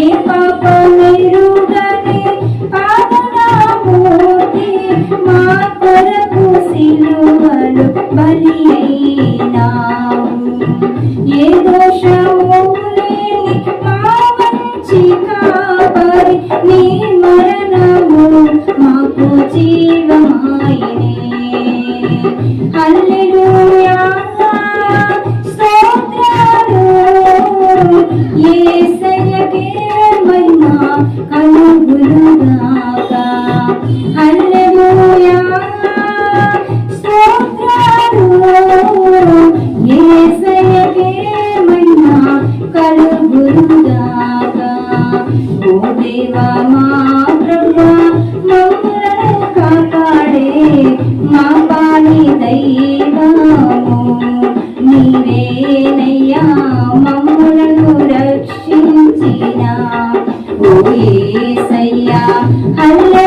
ఏ పాపమెరుగని పావనమూర్తి మా కొరకు సిలువలో బలి అయినావు. ఏ దోషము లేని మా మంచి కాపరి నీ మరణము మాకు జీవమాయనే. హల్లెలూయా స్తోత్రాలు యేసయ్యకే మహిమ కలుగునుగాక. హల్లెలూయా స్తోత్రాలు యేసయ్యకే మహిమ కలుగునుగాక. ఓ దేవా మా ప్రభువా మమ్ములను కాపాడే మా పాలి దైవము నీవేనయ్యా మమ్ములను రక్షించిన ఓ యేసయ్యా. హల్లెలూయా